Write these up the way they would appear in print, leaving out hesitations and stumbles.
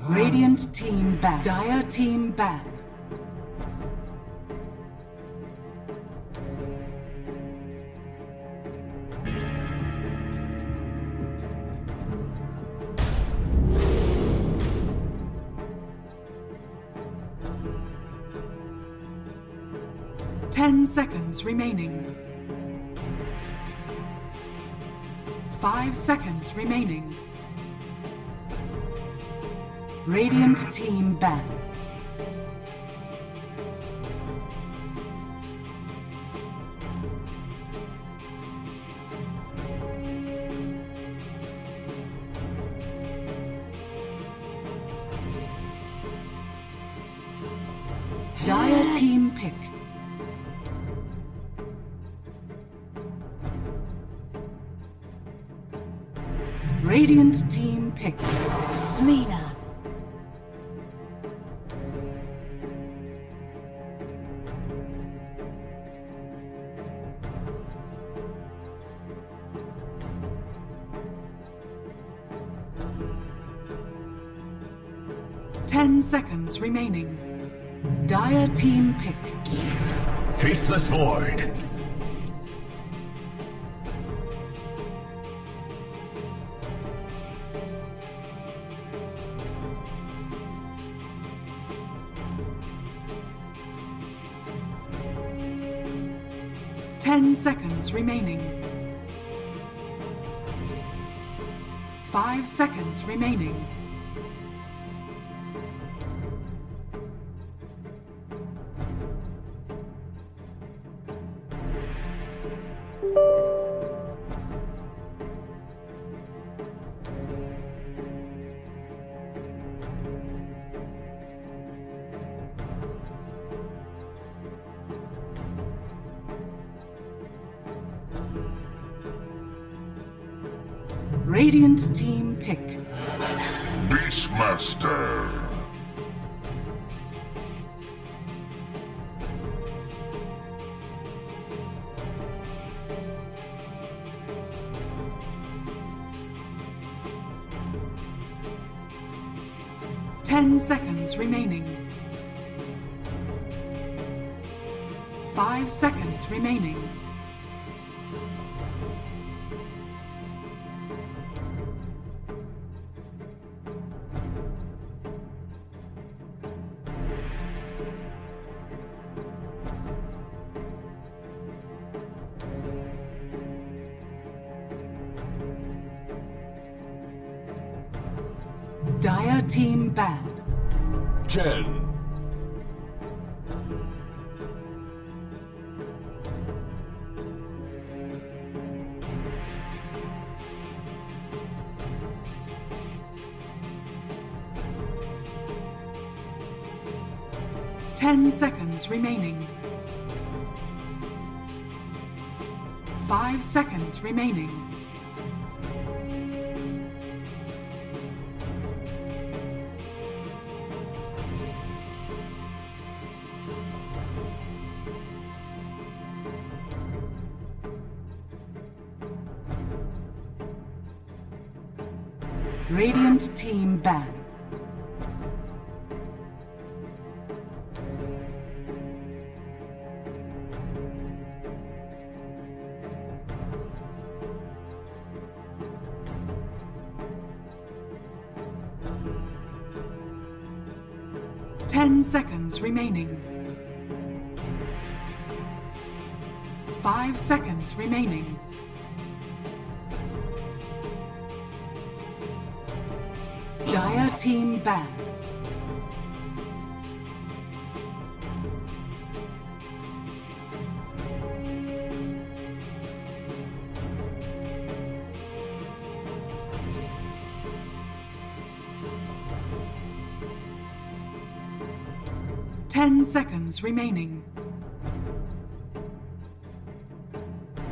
Radiant team ban. Dire team ban. Ten seconds remaining. 5 seconds remaining. Radiant team ban. Dire team pick. Radiant team pick. Lena. 10 seconds remaining. Dire team pick. Faceless Void. Ten seconds remaining. 5 seconds remaining. Radiant team pick. Beastmaster. Ten seconds remaining. 5 seconds remaining. Dire team ban. 10. 10 seconds remaining. 5 seconds remaining. Radiant team ban. Ten seconds remaining. 5 seconds remaining. Dire team ban. Ten seconds remaining.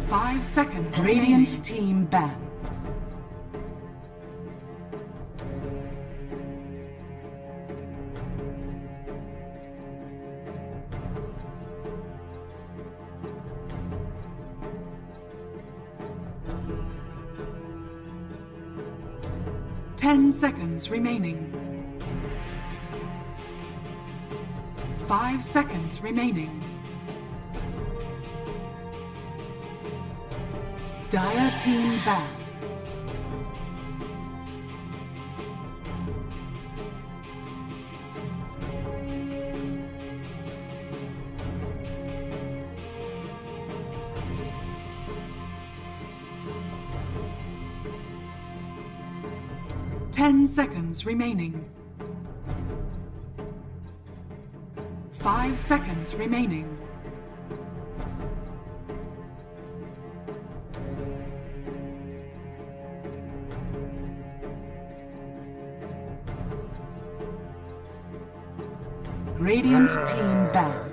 5 seconds. Radiant team ban. Ten seconds remaining. 5 seconds remaining. Dire team ban. Ten seconds remaining. 5 seconds remaining. Radiant team ban.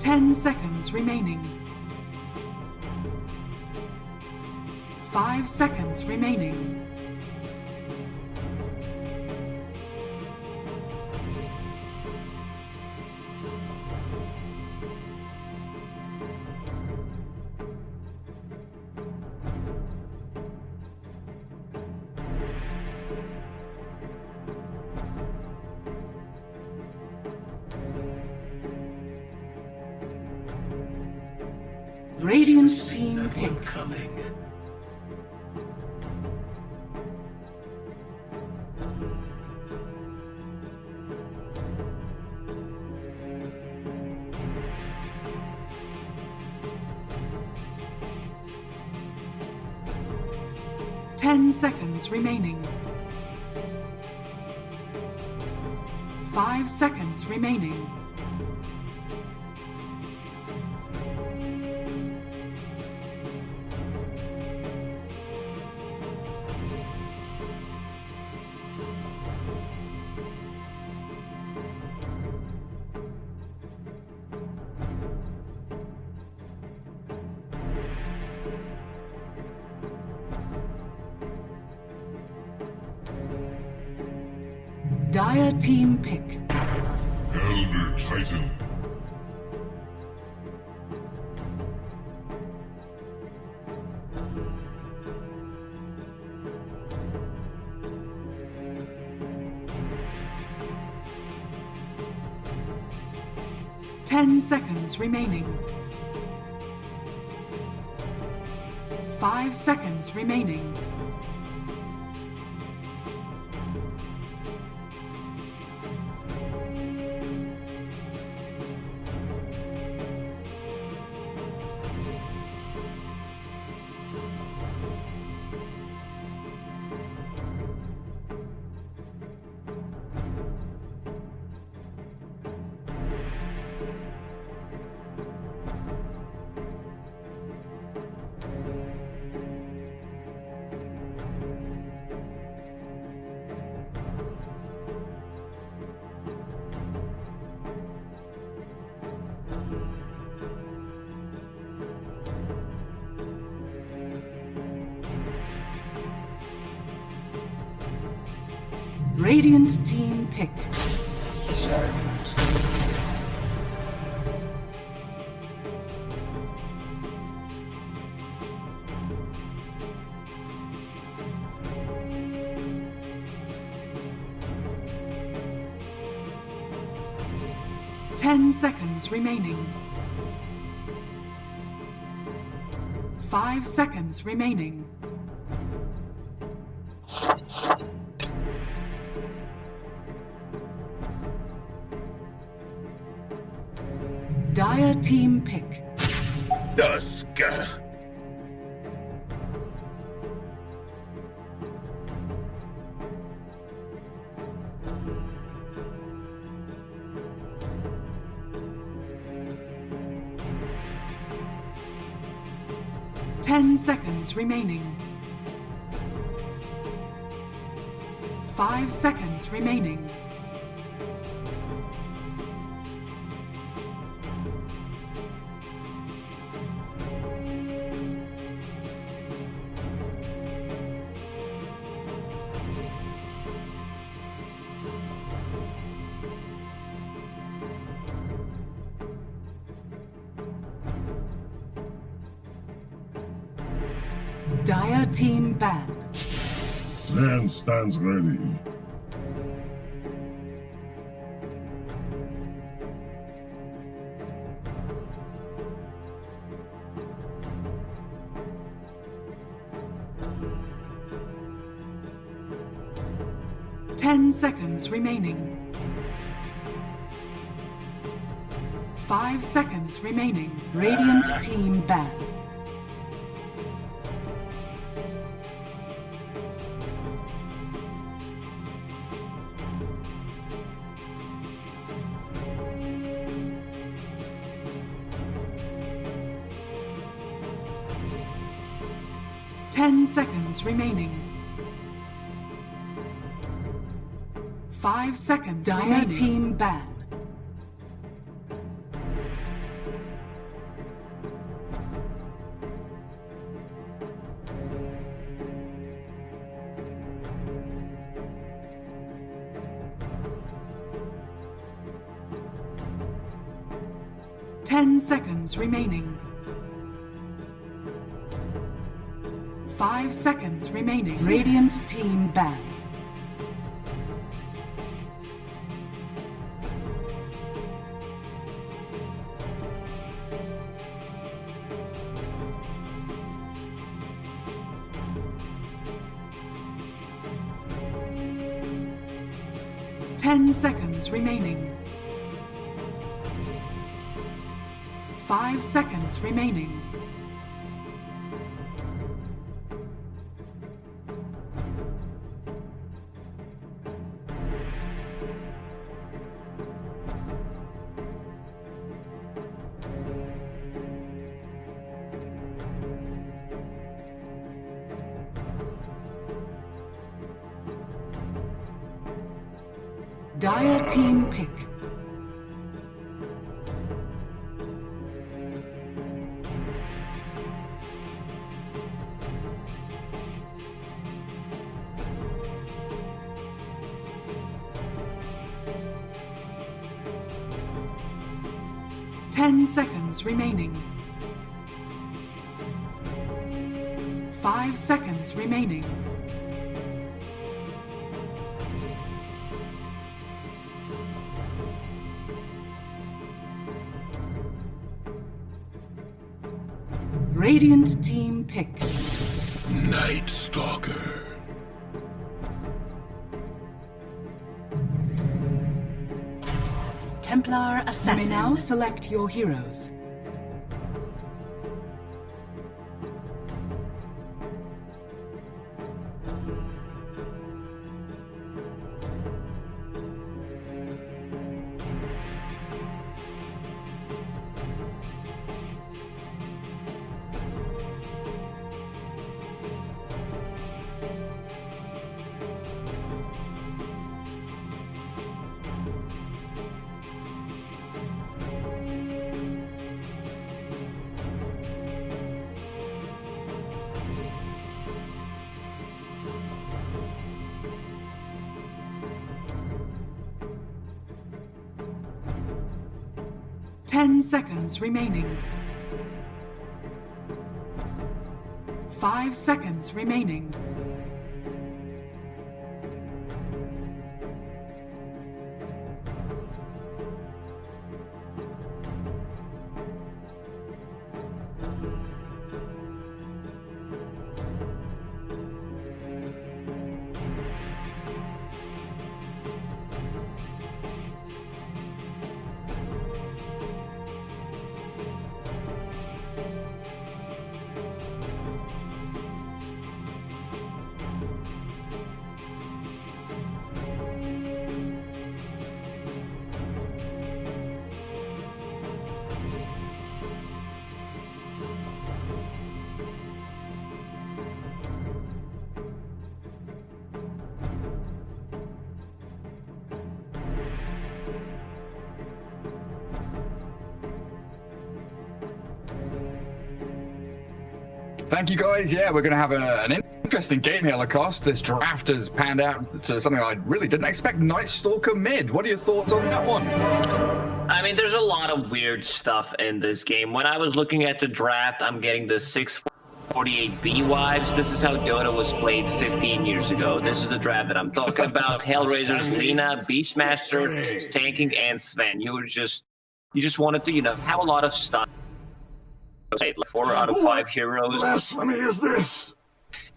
Ten seconds remaining. 5 seconds remaining. Radiant team pink. Coming. Ten seconds remaining. 5 seconds remaining. Dire team pick. Elder Titan. Ten seconds remaining. 5 seconds remaining. Radiant team pick. Silent. 10 seconds remaining. 5 seconds remaining. Dire team pick. Dusk. 10 seconds remaining. 5 seconds remaining. Dire team ban. Sand stands ready. Ten seconds remaining. 5 seconds remaining. Radiant team ban. Ten seconds remaining. 5 seconds remaining. Dire team ban. Ten seconds remaining. 5 seconds remaining. Radiant team ban. Ten seconds remaining. 5 seconds remaining. Dire team pick. Ten seconds remaining. 5 seconds remaining. Radiant team pick. Night Stalker. Templar Assassin. You may now select your heroes. Ten seconds remaining. 5 seconds remaining. Thank you, guys. Yeah, we're going to have an interesting game here, Lacoste. This draft has panned out to something I really didn't expect. Night Stalker mid. What are your thoughts on that one? I mean, there's a lot of weird stuff in this game. When I was looking at the draft, I'm getting the 6 48B vibes. This is how Dota was played 15 years ago. This is the draft that I'm talking about. HellRaisers, Lina, Beastmaster, tanking, and Sven. You just wanted to, you know, have a lot of stuff. Like 4 out of 5 heroes. Blasphemy is this?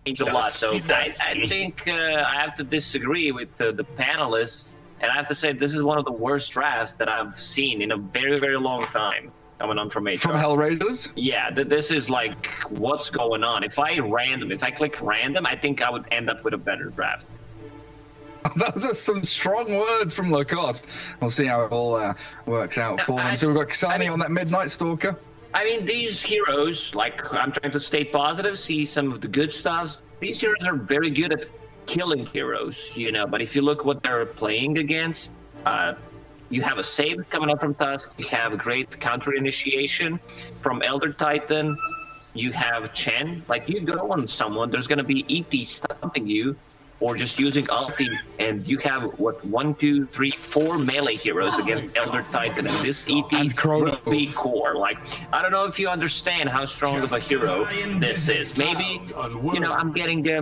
Changed a lot. So I think I have to disagree with the panelists, and I have to say this is one of the worst drafts that I've seen in a very, very long time. Coming on from HR. From HellRaisers? Yeah, this is like, what's going on? If I click random, I think I would end up with a better draft. Those are some strong words from Lacoste. We'll see how it all works out for them. So we've got Kasani on that Midnight Stalker. I mean, these heroes, like, I'm trying to stay positive, see some of the good stuff. These heroes are very good at killing heroes, you know, but if you look what they're playing against, you have a save coming up from Tusk, you have a great counter initiation from Elder Titan, you have Chen. Like, you go on someone, there's going to be ET stopping you, or just using ulti, and you have, what, 1, 2, 3, 4 melee heroes against Elder Titan, and this ET will be core. Like, I don't know if you understand how strong of a hero this is. Maybe, you know, I'm getting a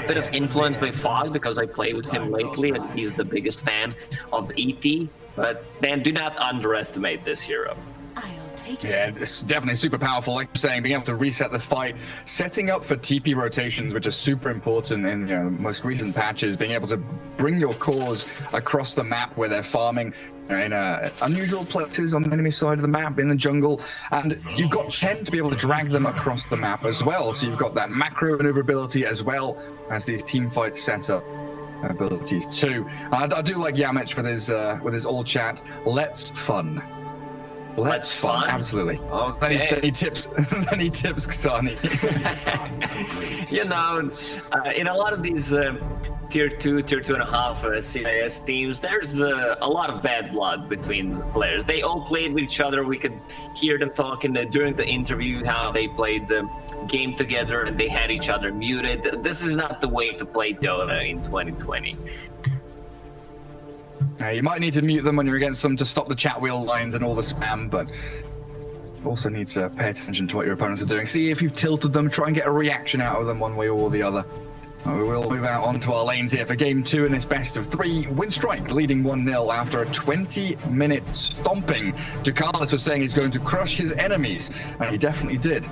bit of influence by Fog because I play with him lately, and he's the biggest fan of ET, but man, do not underestimate this hero. Yeah, it's definitely super powerful. Like you're saying, being able to reset the fight, setting up for TP rotations, which are super important in, you know, the most recent patches, being able to bring your cores across the map where they're farming in unusual places on the enemy side of the map, in the jungle, and you've got Chen to be able to drag them across the map as well. So you've got that macro maneuverability as well as these team fight setup abilities too. I do like Yamich with his all chat. Let's fun. Let's fun. Absolutely. Okay. Then he tips Kasani. You know, in a lot of these tier 2, tier 2.5 CIS teams, there's a lot of bad blood between players. They all played with each other. We could hear them talking during the interview how they played the game together and they had each other muted. This is not the way to play Dota in 2020. You might need to mute them when you're against them to stop the chat wheel lines and all the spam, but you also need to pay attention to what your opponents are doing. See if you've tilted them, try and get a reaction out of them one way or the other. We will move out onto our lanes here for game 2 in this best of 3. Winstrike leading 1-0 after a 20-minute stomping. Ducalis was saying he's going to crush his enemies, and he definitely did.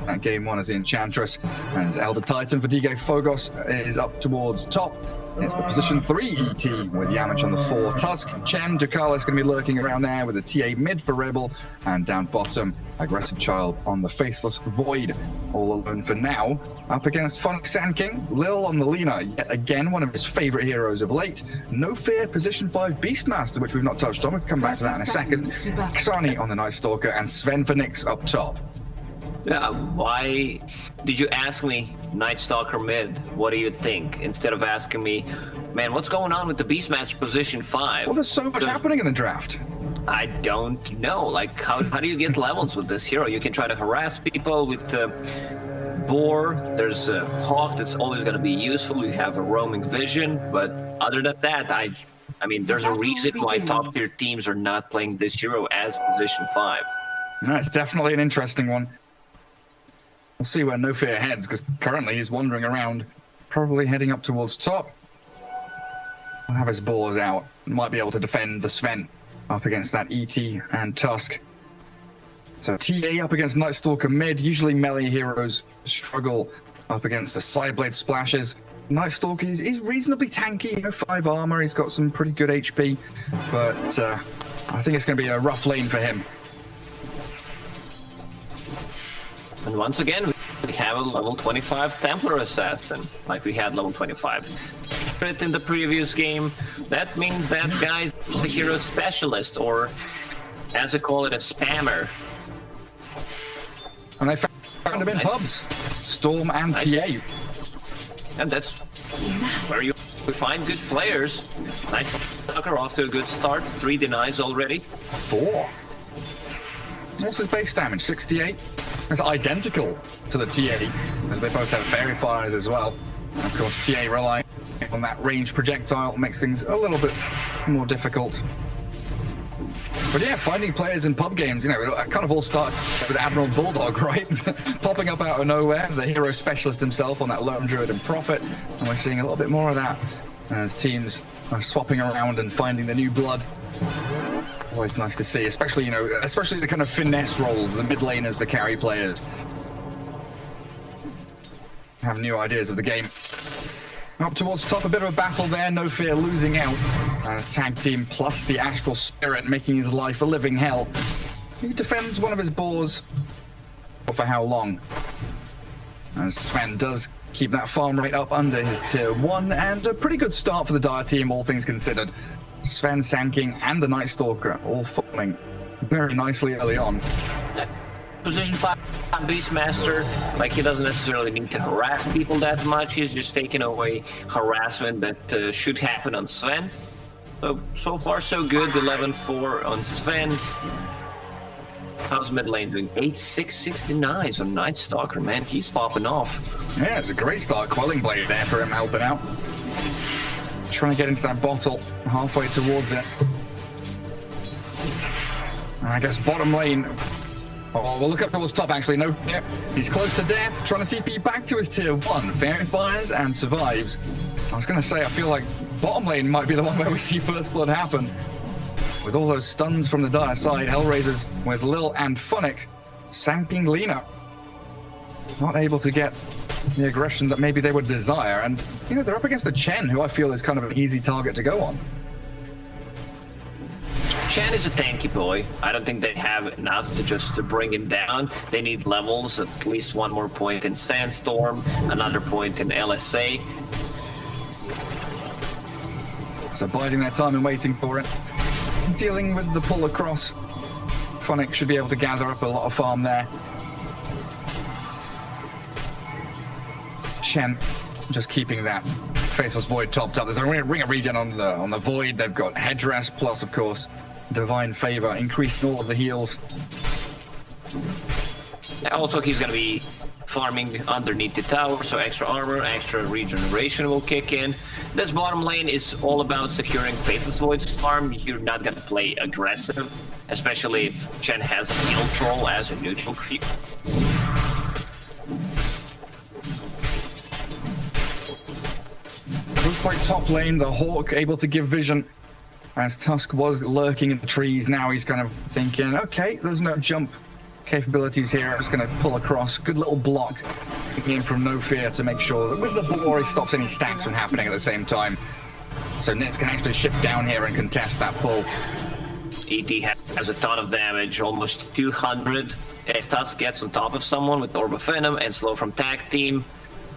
That game 1 as the Enchantress, and as Elder Titan for DK Phogos is up towards top. It's the position 3 ET with Yamich on the 4. Tusk, Chen, Ducalis going to be lurking around there with a TA mid for Rebel, and down bottom, Aggressive Child on the Faceless Void. All alone for now. Up against Funk Sand King, Lil on the Lina, yet again one of his favorite heroes of late. No Fear, position 5 Beastmaster, which we've not touched on. We'll come back to that in a second. Kasani on the Night Stalker, and Sven for Nyx up top. Why did you ask me Night Stalker mid? What do you think? Instead of asking me, man, what's going on with the Beastmaster position 5? Well, there's so much happening in the draft. I don't know. Like, how do you get levels with this hero? You can try to harass people with Boar. There's a Hawk that's always going to be useful. You have a roaming vision, but other than that, I mean, there's a reason why top tier teams are not playing this hero as position 5. That's definitely an interesting one. We'll see where No Fear heads, because currently he's wandering around, probably heading up towards top. We'll have his balls out. Might be able to defend the Sven up against that ET and Tusk. So TA up against Night Stalker mid. Usually melee heroes struggle up against the Sideblade splashes. Night Stalker is reasonably tanky, you know, 5 armor. He's got some pretty good HP, but I think it's going to be a rough lane for him. And once again, we have a level 25 Templar Assassin, like we had level 25. In the previous game, that means that guy's the hero specialist, or as we call it, a spammer. And they found him in pubs, Storm and TA. And that's where you find good players. Nice Tucker off to a good start, 3 denies already. 4. What's his base damage? 68? It's identical to the TA, as they both have verifiers as well. And of course, TA relying on that range projectile makes things a little bit more difficult. But yeah, finding players in pub games, you know, it kind of all started with Admiral Bulldog, right? Popping up out of nowhere, the hero specialist himself on that Lone Druid and Prophet, and we're seeing a little bit more of that as teams are swapping around and finding the new blood. Always nice to see, especially, you know, especially the kind of finesse roles, the mid laners, the carry players. Have new ideas of the game. Up towards top, a bit of a battle there, no fear losing out. As tag team plus the Astral Spirit making his life a living hell. He defends one of his boars. For how long? As Sven does keep that farm rate up under his tier 1, and a pretty good start for the Dire team, all things considered. Sven, Sand and the Night Stalker all forming very nicely early on. Position 5 Beastmaster, like he doesn't necessarily need to harass people that much. He's just taking away harassment that should happen on Sven. So far so good. 11-4 on Sven. How's mid lane doing? 8-6-69 on Night Stalker, man. He's popping off. Yeah, it's a great start. Quelling Blade there for him helping out. Trying to get into that bottle, halfway towards it. And I guess bottom lane. Oh, we'll look up towards top, actually. No, yeah, he's close to death, trying to TP back to his tier 1. Fairy fires and survives. I was going to say, I feel like bottom lane might be the one where we see first blood happen. With all those stuns from the Dire side, HellRaisers with Lil and Funnick sanking Lina. Not able to get the aggression that maybe they would desire. And, you know, they're up against a Chen, who I feel is kind of an easy target to go on. Chen is a tanky boy. I don't think they have enough to just to bring him down. They need levels, at least one more point in Sandstorm, another point in LSA. So biding their time and waiting for it. Dealing with the pull across. Funnick should be able to gather up a lot of farm there. Chen just keeping that Faceless Void topped up. There's a ring of regen on the Void. They've got Headdress plus, of course, Divine Favor, increasing all of the heals. Also, he's going to be farming underneath the tower, so extra armor, extra regeneration will kick in. This bottom lane is all about securing Faceless Void's farm. You're not going to play aggressive, especially if Chen has a heal troll as a neutral creep. Looks like top lane, the Hawk able to give vision. As Tusk was lurking in the trees, now he's kind of thinking, okay, there's no jump capabilities here. I'm just going to pull across. Good little block in from No Fear to make sure that with the boar he stops any stacks from happening at the same time. So Nitz can actually shift down here and contest that pull. ET has a ton of damage, almost 200. If Tusk gets on top of someone with Orb of Venom and slow from tag team,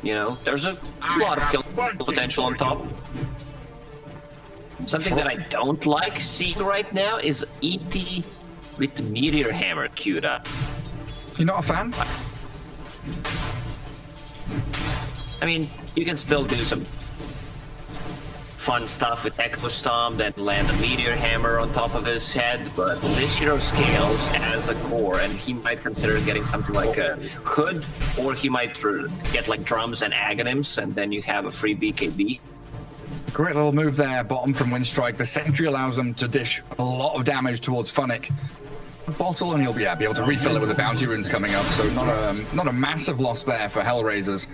you know, there's a lot of kill potential on top. Something that I don't like seeing right now is ET with the Meteor Hammer queued up. You're not a fan? I mean, you can still do some fun stuff with Echo Stomp, then land a Meteor Hammer on top of his head, but this hero scales as a core, and he might consider getting something like a Hood, or he might get like Drums and Aghanims, and then you have a free BKB. Great little move there, bottom from Winstrike. The Sentry allows them to dish a lot of damage towards Funnick. Bottle, and he'll be able to refill it with the bounty runes coming up, so not a massive loss there for HellRaisers.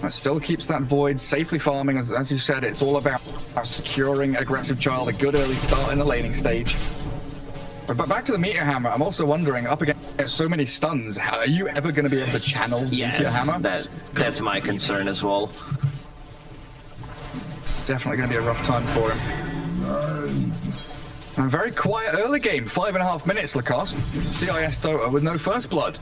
It still keeps that Void safely farming. As you said, it's all about securing Aggressive Child, a good early start in the laning stage. But back to the Meteor Hammer, I'm also wondering, up against so many stuns, are you ever going to be able to channel Meteor Hammer? That's my concern as well. Definitely going to be a rough time for him. A very quiet early game, 5.5 minutes, Lacoste. CIS Dota with no first blood.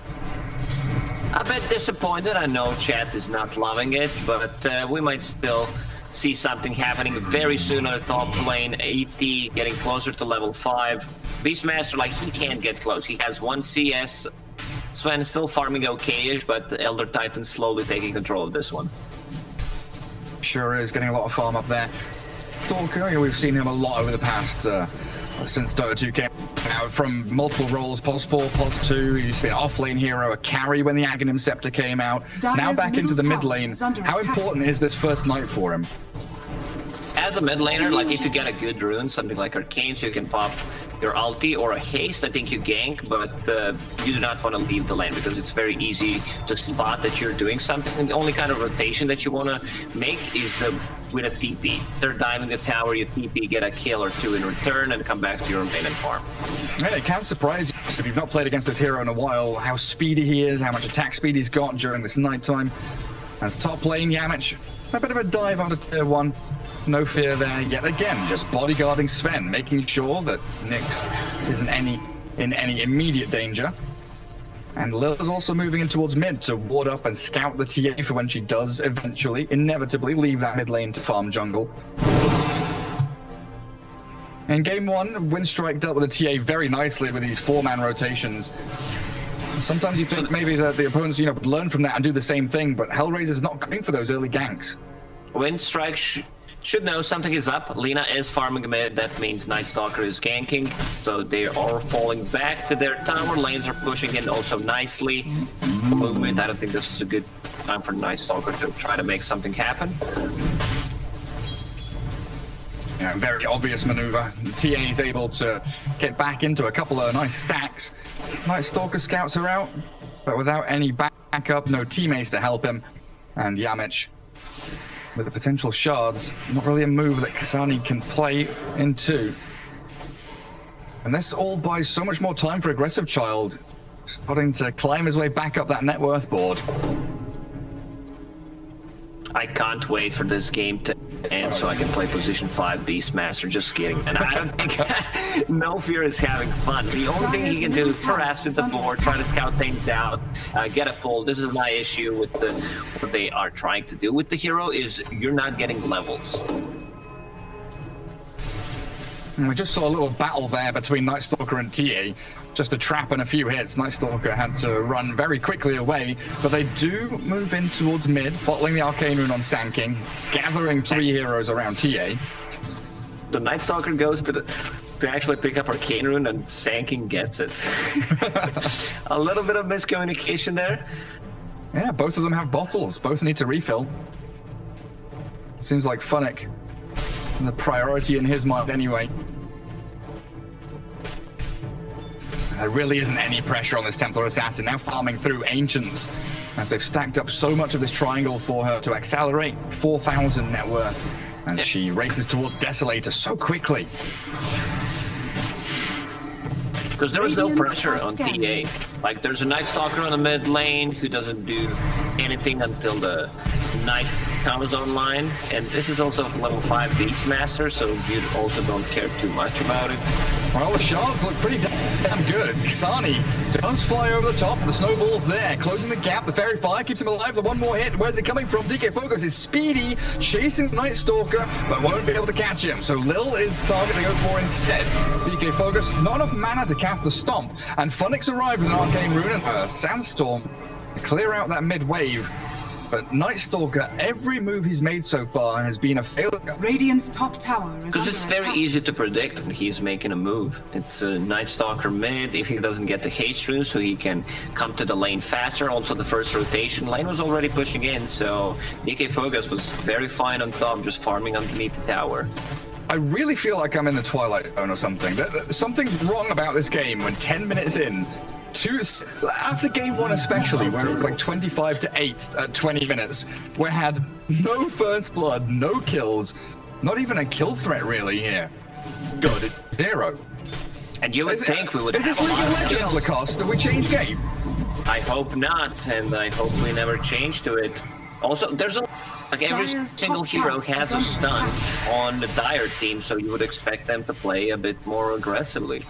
A bit disappointed. I know chat is not loving it, but we might still see something happening very soon on the top lane. AT getting closer to level 5. Beastmaster, like, he can't get close. He has 1 CS. Sven is still farming okay-ish, but the Elder Titan slowly taking control of this one. Sure is, getting a lot of farm up there. Stalker, we've seen him a lot over the past, since Dota 2 came out, from multiple roles, POS 4, POS 2, he used to be an off-lane hero, a carry when the Aghanim Scepter came out, now back into the mid lane. How important is this first night for him? As a mid laner, like, if you get a good rune, something like Arcane, so you can pop your ulti or a haste, I think you gank, but you do not want to leave the lane because it's very easy to spot that you're doing something. And the only kind of rotation that you want to make is with a TP. They're diving the tower, you TP, get a kill or two in return, and come back to your lane and farm. Yeah, it can surprise you if you've not played against this hero in a while, how speedy he is, how much attack speed he's got during this nighttime. As top lane, Yamich, a bit of a dive onto tier 1. No fear there yet again, just bodyguarding Sven, making sure that Nyx isn't in any immediate danger. And Lil is also moving in towards mid to ward up and scout the TA for when she does eventually, inevitably, leave that mid lane to farm jungle. In game 1, Winstrike dealt with the TA very nicely with these 4-man rotations. Sometimes you think maybe that the opponents, would learn from that and do the same thing, but HellRaisers is not going for those early ganks. Winstrike should know something is up. Lina is farming mid, that means Night Stalker is ganking, so they are falling back to their tower. Lanes are pushing in also nicely. Movement, I don't think this is a good time for Night Stalker to try to make something happen. Yeah, very obvious maneuver. TA is able to get back into a couple of nice stacks. Night Stalker scouts her out, but without any backup, no teammates to help him. And Yamich, with the potential shards, not really a move that Kasani can play into. And this all buys so much more time for Aggressive Child, starting to climb his way back up that net worth board. I can't wait for this game to end so I can play position 5 Beastmaster. Just kidding. And I think No Fear is having fun. The only thing he can do is harass with the board, try to scout things out, get a pull. This is my issue with what they are trying to do with the hero is you're not getting levels. And we just saw a little battle there between Night Stalker and TA. Just a trap and a few hits. Night Stalker had to run very quickly away, but they do move in towards mid, bottling the Arcane Rune on Sand King, gathering 3 heroes around TA. The Night Stalker goes to actually pick up Arcane Rune, and Sand King gets it. A little bit of miscommunication there. Yeah, both of them have bottles. Both need to refill. Seems like Funnick, the priority in his mind anyway. There really isn't any pressure on this Templar Assassin, now farming through Ancients, as they've stacked up so much of this triangle for her to accelerate 4,000 net worth, as she races towards Desolator so quickly. Because there was no pressure on TA. Like, there's a Night Stalker on the mid lane who doesn't do anything until the Night comes online. And this is also level 5 Beastmaster, so you also don't care too much about it. Well, the shards look pretty damn good. Kasani does fly over the top. The snowball's there, closing the gap. The Fairy Fire keeps him alive. The one more hit. Where's it coming from? DK Focus is speedy, chasing Night Stalker, but won't be able to catch him. So Lil is the target to go for instead. DK Focus, not enough mana to cast the Stomp, and Funnick's arrived with an Arcane Rune and a Sandstorm to clear out that mid wave. But Night Stalker, every move he's made so far has been a failure. Radiant's top tower is Because it's very easy to predict when he's making a move. It's a Night Stalker mid, if he doesn't get the haste rune, so he can come to the lane faster. Also, the first rotation, lane was already pushing in, so DK Focus was very fine on top, just farming underneath the tower. I really feel like I'm in the Twilight Zone or something. Something's wrong about this game when 10 minutes in, after game 1 especially, where it was like 25-8 at 20 minutes, we had no first blood, no kills, not even a kill threat really here. Good. 0. And you would think we would have have a lot of Legends, kills. Lacoste? Did we change game? I hope not, and I hope we never change to it. Also, there's like every Dire's single top hero tower has is a under stun attack. on the Dire team, so you would expect them to play a bit more aggressively.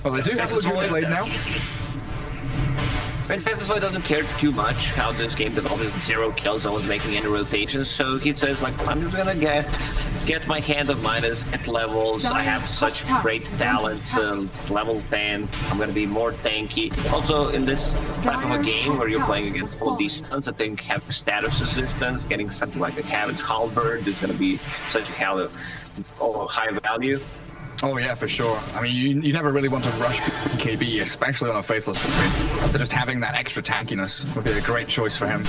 Well, they do have Legion Blade now. Fantastic doesn't care too much how this game develops. 0 kills, no one's making any rotations, so he says, like, I'm just gonna get my hand of Midas, get levels. I have such great talents, level 10. I'm gonna be more tanky. Also, in this type of a game where you're playing against all these stuns, I think having status resistance, getting something like a Cabin's Halberd is gonna be such a high value. Oh yeah, for sure. I mean, you never really want to rush KB, especially on a Faithless Defeat. So just having that extra tankiness would be a great choice for him.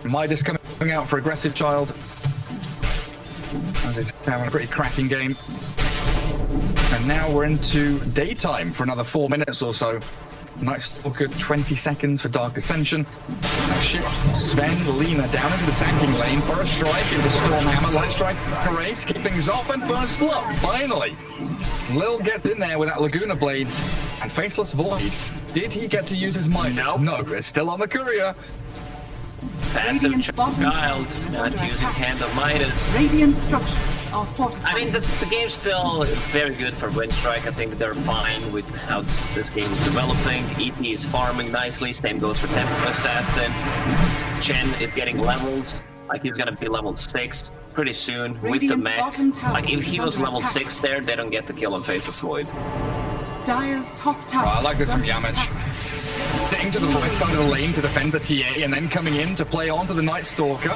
Midas coming out for Aggressive Child, as he's having a pretty cracking game. And now we're into daytime for another 4 minutes or so. Night Stalker, 20 seconds for Dark Ascension. Shift Sven, Lena down into the Sanking lane for a strike into Stormhammer. Light Strike Parade to keep things off, and First Blood, finally. Lil gets in there with that Laguna Blade and Faceless Void. Did he get to use his Midas? Nope. No, it's still on the courier. Passive Radiant's bottom child, tower is not under using attack. Hand of Midas. Radiant structures are fortified. I mean, the game's still very good for Winstrike. I think they're fine with how this game is developing. EP is farming nicely. Same goes for Temple Assassin. Chen is getting leveled. Like, he's gonna be level 6 pretty soon with the Radiant's mech. bottom tower Like, if he is was under level attack. 6 there, they don't get the kill on Faceless Void. Dire's top tower. I like this is from under Yamich. attack. Sitting to the right side of the lane to defend the TA, and then coming in to play onto the Night Stalker.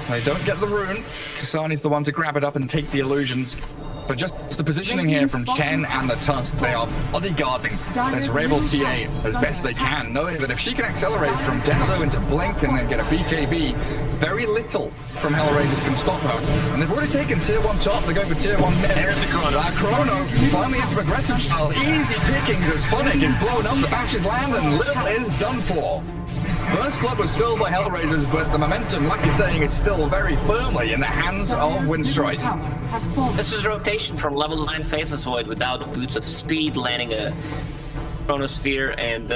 They don't get the rune. Kasani's the one to grab it up and take the illusions. But just the positioning here from Chen and the Tusk, they are bodyguarding this Rebel TA as best they can, knowing that if she can accelerate from Deso into Blink and then get a BKB, very little from HellRaisers can stop her. And they've already taken tier 1 top, they're going for tier 1 mid. There's the Chrono. Chrono finally into Aggressive Child. Easy pickings as Phonic is blown up, the batches land, and Lil is done for. First Blood was spilled by HellRaisers, but the momentum, like you're saying, is still very firmly in the hands of Dire's middle Winstrike. tower has fallen. This is rotation from level 9 Faceless Void without Boots of Speed, landing a Chronosphere, and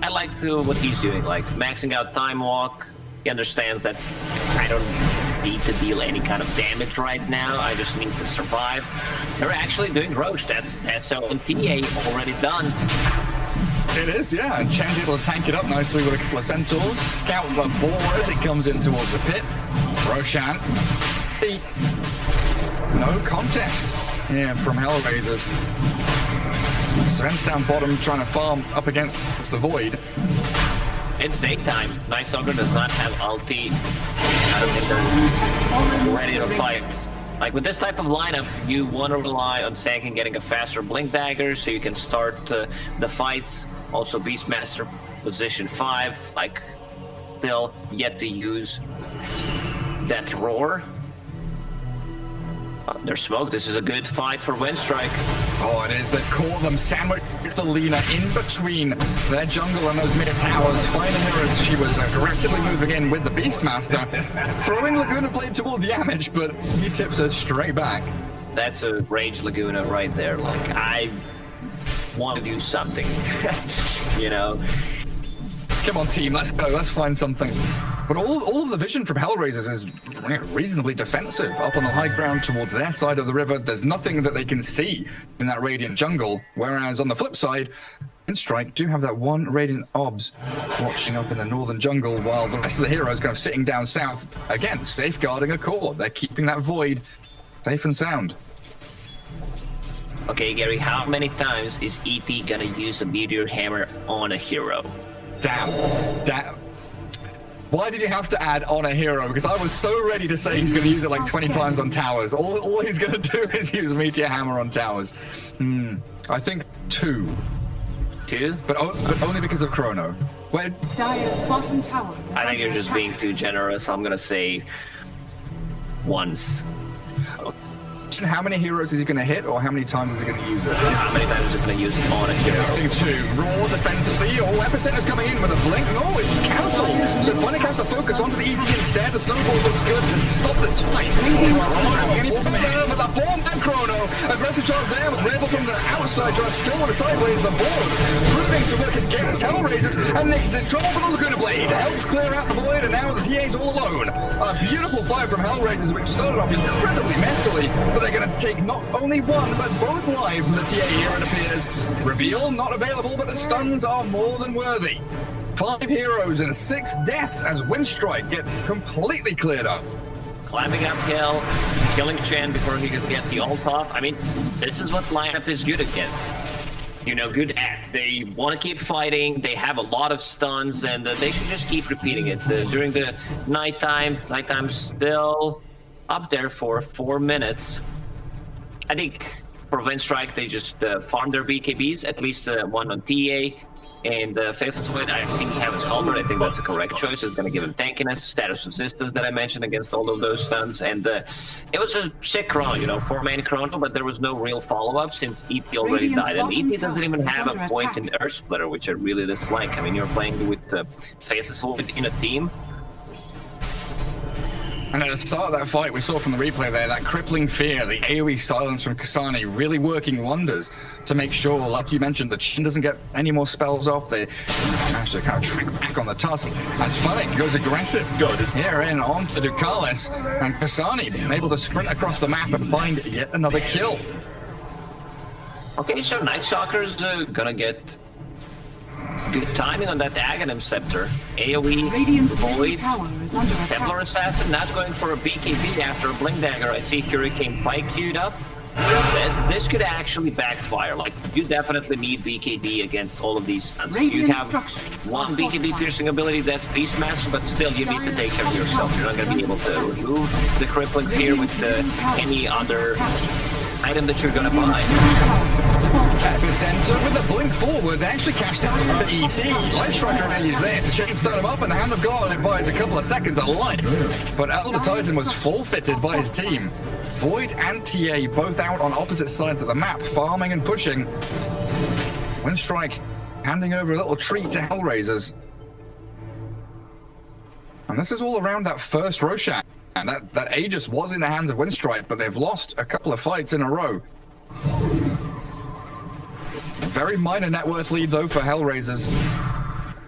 I like what he's doing, like maxing out Time Walk. He understands that I don't need to deal any kind of damage right now, I just need to survive. They're actually doing Roche, that's so on TA already done. It is, yeah, and Chen's able to tank it up nicely with a couple of Centaurs. Scout the boar as it comes in towards the pit. Roshan. No contest here from HellRaisers. Sven's down bottom trying to farm up against the Void. It's daytime. Night Stalker does not have ulti. I don't think they're ready to fight. Like, with this type of lineup, you want to rely on Sankin getting a faster Blink Dagger so you can start the fights. Also, Beastmaster, position 5, like, still yet to use that Roar. There's smoke. This is a good fight for Winstrike. Oh, it is. They've caught them sandwiched the Lena in between their jungle and those mid towers. Finding her as she was aggressively moving in with the Beastmaster, throwing Laguna Blade towards Yamich, but he tips her straight back. That's a Rage Laguna right there. Like, I want to do something, you know? Come on, team, let's go. Let's find something. But all of the vision from HellRaisers is reasonably defensive. Up on the high ground towards their side of the river, there's nothing that they can see in that Radiant jungle. Whereas on the flip side, Winstrike do have that one Radiant Obs watching up in the northern jungle, while the rest of the heroes kind of sitting down south. Again, safeguarding a core. They're keeping that Void safe and sound. Okay, Gary, how many times is ET gonna use a Meteor Hammer on a hero? Damn. Why did you have to add on a hero? Because I was so ready to say he's going to use it like 20 times on towers. All he's going to do is use Meteor Hammer on towers. I think 2. 2? But only because of Chrono. Wait, Dire's bottom tower is I think under you're just attack. being too generous. I'm gonna say once. how many heroes is he going to hit, or how many times is he going to use it? How many times is it gonna use it on a hero? I think 2. Raw defensively. Oh, Epicenter's coming in with a blink. No, it's cancelled. So Phonic has to focus onto the ET instead. The snowball looks good to stop this fight. With a 4-man Chrono. Aggressive charge there with Rebel from the outside, trying to skill with a sideways the board. Proving to work against HellRaisers, and next in trouble for the Laguna Blade. Helps clear out the Void, and now the TA's all alone. A beautiful fight from HellRaisers, which started off incredibly messily. So they're going to take not only one, but both lives of the TA here, it appears. Reveal not available, but the stuns are more than worthy. 5 heroes and 6 deaths as Winstrike get completely cleared up. Climbing uphill, killing Chen before he could get the ult off. I mean, this is what lineup is good at. You know, good at. They want to keep fighting, they have a lot of stuns, and they should just keep repeating it. During the nighttime's still up there for 4 minutes. I think for Winstrike, they just farm their BKBs, at least one on TA. And Faceless Void, I see Heaven's Halberd. I think that's a correct choice. It's going to give him tankiness, status resistance that I mentioned against all of those stuns. And it was a sick chrono, you know, 4-man chrono, but there was no real follow-up since EP already Radiant's died. And bottom EP doesn't even tower is have a under point attack. in Earth Splitter, which I really dislike. I mean, you're playing with Faceless Void in a team. And at the start of that fight, we saw from the replay there, that crippling fear, the AoE silence from Kasani really working wonders to make sure, like you mentioned, that Shin doesn't get any more spells off. They managed to kind of trick back on the tusk as Funnick goes aggressive. Good. Here in onto Ducalis, and Kasani able to sprint across the map and find yet another kill. Okay, so Night Stalker's gonna get good timing on that Aghanim Scepter. AoE, Radiant's middle Void, tower is under Templar attack. Assassin not going for a BKB after a Blink Dagger. I see Hurricane Pike queued up. This could actually backfire. Like, you definitely need BKB against all of these stuns. You Radiant have structures are one BKB fortified. piercing ability, that's Beastmaster, but still you need to take care of yourself. You're not going to be able to remove the crippling fear with any other item that you're going to buy. Epicenter with a blink forward, they actually cashed out the ET. Light Striker is there to chain stun him up, and the Hand of God only buys a couple of seconds of life. But Elder Titan was forfeited by his team. Void and TA both out on opposite sides of the map, farming and pushing. Winstrike handing over a little treat to HellRaisers. And this is all around that first Roshan. And that Aegis was in the hands of Winstrike, but they've lost a couple of fights in a row. A very minor net worth lead, though, for HellRaisers.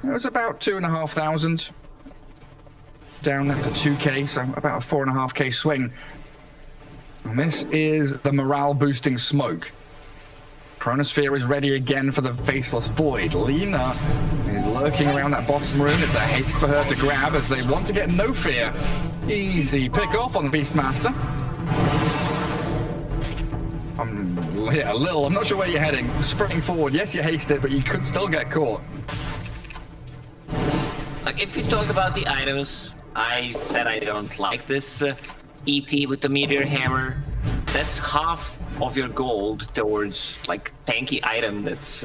It was about 2,500. Down at the 2k, so about a 4.5k swing. And this is the morale-boosting smoke. Chronosphere is ready again for the Faceless Void. Lina is lurking around that bottom room. It's a haste for her to grab as they want to get no fear. Easy pick off on the Beastmaster. Yeah, a little. I'm not sure where you're heading. Sprinting forward. Yes, you hasted, but you could still get caught. Like, if you talk about the items, I said I don't like this EP with the Meteor Hammer. That's half of your gold towards, like, tanky item that's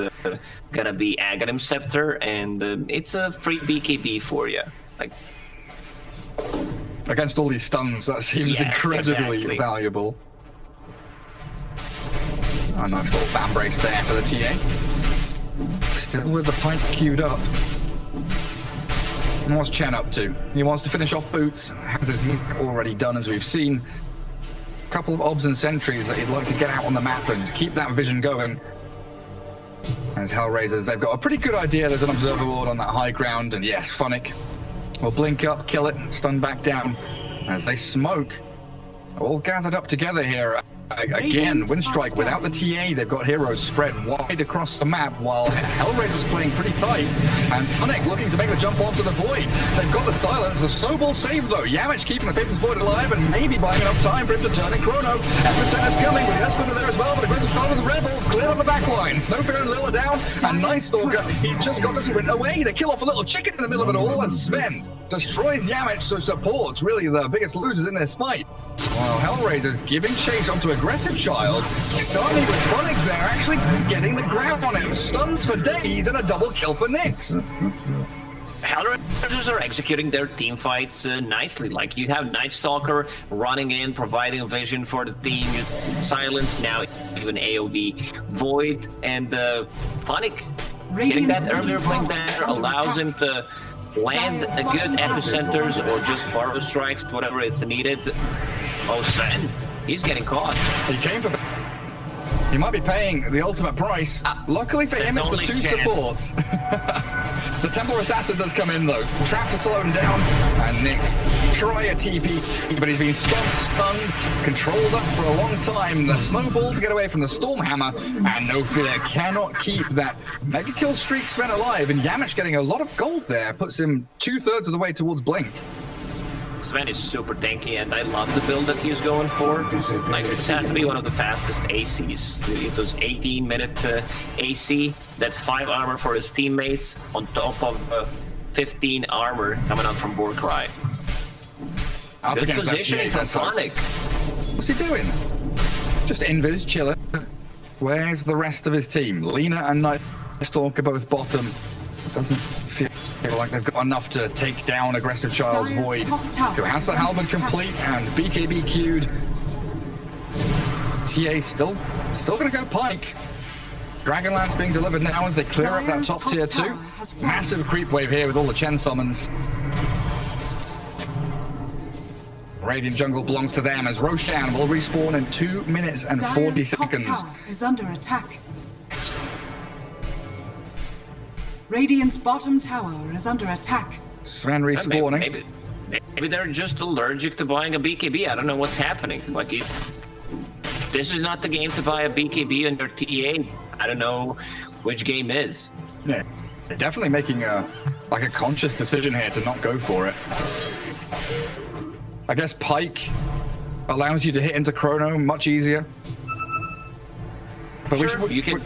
gonna be Aghanim Scepter, and it's a free BKB for you. Like, Against all these stuns, that seems Yes, incredibly exactly. valuable. A nice little fan brace there for the TA. Still with the pipe queued up. And what's Chen up to? He wants to finish off Boots. Has his nuke already done, as we've seen. A couple of obs and sentries that he'd like to get out on the map and keep that vision going. As HellRaisers, they've got a pretty good idea. There's an observer ward on that high ground, and yes, Funnick will blink up, kill it, and stun back down as they smoke. All gathered up together here. Again, Winstrike without the TA, they've got heroes spread wide across the map while HellRaiser's playing pretty tight, and Funnick looking to make the jump onto the Void. They've got the silence, the snowball save though. Yamich keeping the Faceless Void alive and maybe buying enough time for him to turn in Chrono. Epicenter's coming with Esper there as well, but aggressive start with the Rebel, clear on the back line. Snowfear and Lilla down, and Night Stalker, he's just got to sprint away. They kill off a little chicken in the middle of it all, and Sven destroys Yamich, so support's really the biggest losers in this fight. While HellRaisers giving chase onto Aggressive Child, Sani with Funnick there actually getting the grab on him. Stuns for days and a double kill for Nyx. HellRaisers are executing their team fights nicely. Like, you have Night Stalker running in, providing vision for the team, silence, now even AoV, Void, and Funnick getting that earlier blink there allows him to land a good epicenters or just borrow strikes, whatever is needed. Oh, Sven, he's getting caught. He came for... He might be paying the ultimate price. Luckily for him, It's it's the only two Chen. supports. The Templar Assassin does come in though. Trap to slow him down, and Nyx try a TP, but he's been stunned, controlled up for a long time. The snowball to get away from the Stormhammer, and no fear cannot keep that mega kill streak Sven alive. And Yamich getting a lot of gold there, puts him 2/3 of the way towards Blink. Sven is super tanky, and I love the build that he's going for. Like, this has to be one of the fastest ACs. It was 18-minute AC. That's 5 armor for his teammates, on top of 15 armor coming out from Warcry. Up Good against that positioning TA, from so- Sonic. What's he doing? Just invis, chilling. Where's the rest of his team? Lina and Night Stalker both bottom. Doesn't feel like they've got enough to take down Aggressive Child's Dire's Void. top tower Who has the is under halberd attack. complete and BKB queued. TA still gonna go Pike. Dragonlance being delivered now as they clear up that Dire's top top tier tower 2. has fallen. Massive creep wave here with all the Chen summons. Radiant jungle belongs to them as Roshan will respawn in 2 minutes and 40 Dire's top seconds. tower is under attack. Radiant's bottom tower is under attack. Sven respawning. Maybe they're just allergic to buying a BKB. I don't know what's happening. Like, this is not the game to buy a BKB under TA. I don't know which game is. Yeah, they're definitely making a conscious decision here to not go for it. I guess Pike allows you to hit into Chrono much easier. But Sure, you can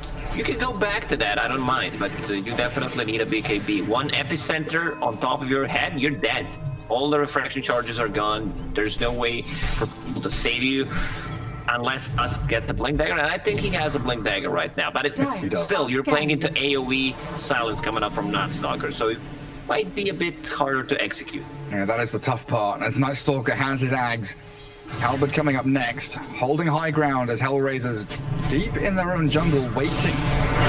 go back to that. I don't mind, but you definitely need a BKB. One epicenter on top of your head, you're dead. All the refraction charges are gone. There's no way for people to save you unless us get the blink dagger. And I think he has a blink dagger right now. But still, you're playing into AoE silence coming up from Nightstalker, so it might be a bit harder to execute. Yeah, that is the tough part. As Nightstalker has his Ags, Halberd coming up next, holding high ground as HellRaisers deep in their own jungle waiting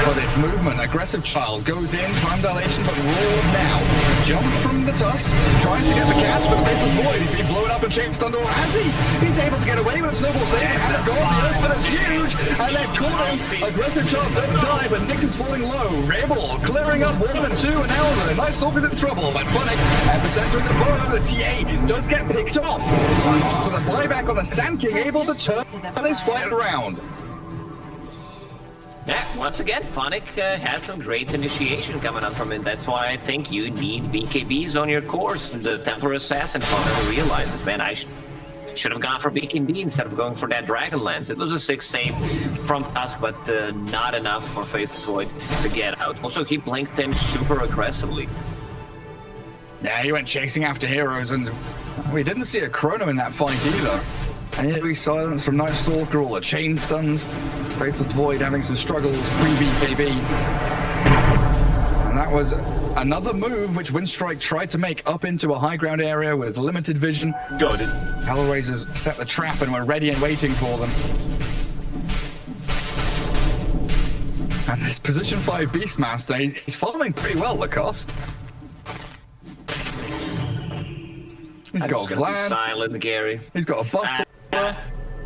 for this movement. Aggressive Child goes in, time dilation, but roared now. Jump from the tusk, tries to get the catch, but the Faceless Void. He's being blown up and chain stunned, or has he? He's able to get away with a snowball save. And it goes, the Earthspin is huge, and they've caught him. Aggressive Child doesn't die, but Nyx is falling low. Rebel clearing up 1 and 2, and now the Nightstalker's in trouble. But Funnick, epicenter in the bottom, the TA does get picked off. So the buyback on the Sand King able to turn his fight around. Yeah, once again, Phonic had some great initiation coming up from it. That's why I think you need BKBs on your course. And the Templar Assassin finally realizes, man, I should have gone for BKB instead of going for that Dragonlance. It was a 6 save from Tusk, but not enough for Faceless Void to get out. Also, he blinked him super aggressively. Yeah, he went chasing after heroes, and we didn't see a Chrono in that fight either. And yet we silence from Nightstalker, all the chain stuns. Faceless Void having some struggles pre-BKB. And that was another move which Winstrike tried to make up into a high ground area with limited vision. Got it. HellRaisers set the trap and were ready and waiting for them. And this position 5 Beastmaster, he's following pretty well the cost. He's got Vlad. Silent, Gary. He's got a buff.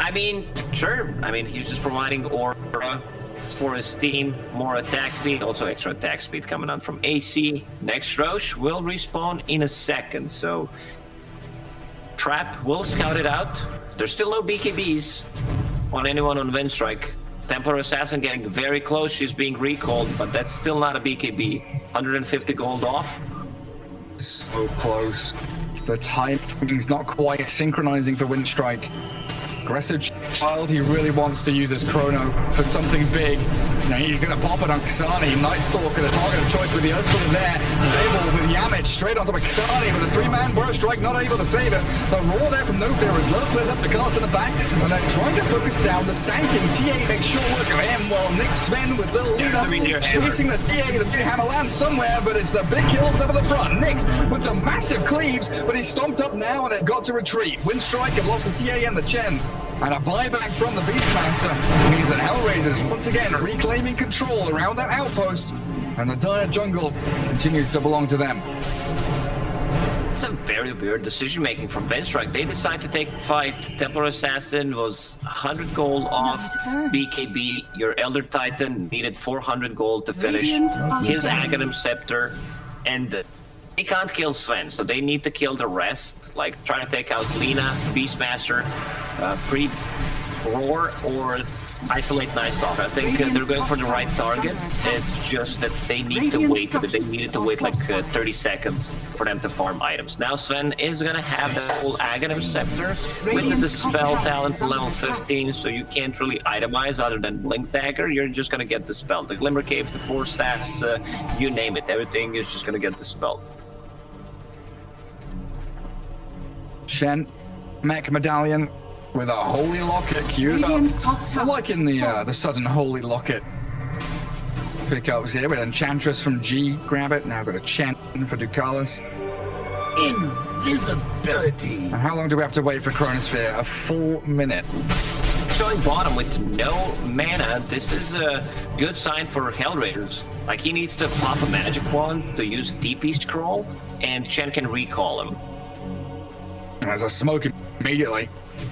I mean, sure. I mean, he's just providing aura for his team, more attack speed, also extra attack speed coming on from AC. Next Roche will respawn in a second, so Trap will scout it out. There's still no BKBs on anyone on Winstrike. Templar Assassin getting very close. She's being recalled, but that's still not a BKB. 150 gold off. So close. The timing's not quite synchronizing for Winstrike. Aggressive Child, he really wants to use his Chrono for something big. Now he's going to pop it on Kasani. Nightstalker, the target of choice with the Earthspin there. Able with Yamich straight onto Kasani with a 3-man burst strike, not able to save it. The roar there from No Fear as Low clears up the cards in the back, and they're trying to focus down the Sand King. TA makes short work of him, while Nyx Sven with Little Luna chasing the TA. The big hammer lands somewhere, but it's the big kills up at the front. Nyx with some massive cleaves, but he's stomped up now and they've got to retreat. Winstrike have lost the TA and the Chen. And a buyback from the Beastmaster means that HellRaisers once again reclaiming control around that outpost, and the Dire jungle continues to belong to them. It's a very weird decision making from Winstrike. They decide to take the fight. Templar Assassin was 100 gold off. BKB, your Elder Titan, needed 400 gold to finish his Aghanim Scepter, and they can't kill Sven, so they need to kill the rest. Like, try to take out Lina, Beastmaster, pre-Roar, or isolate Nightstalker. I think they're going for the right targets. It's just that they need to wait, but they needed to wait like 30 seconds for them to farm items. Now Sven is gonna have the whole Aghanim Scepter with the Dispel talent level 15, so you can't really itemize other than Blink Dagger. You're just gonna get Dispelled. The Glimmer Cape, the 4 staffs, you name it, everything is just gonna get Dispelled. Shen, Mech Medallion with a Holy Locket queued up. Radiant's top tower I like in is the fallen. sudden Holy Locket. pickups here with Enchantress from G, grab it. Now got a Chen for Ducalis. Invisibility. And how long do we have to wait for Chronosphere? A full minute. Showing bottom with no mana, this is a good sign for HellRaisers. Like, he needs to pop a magic wand to use DP scroll, and Chen can recall him. There's a smoke immediately.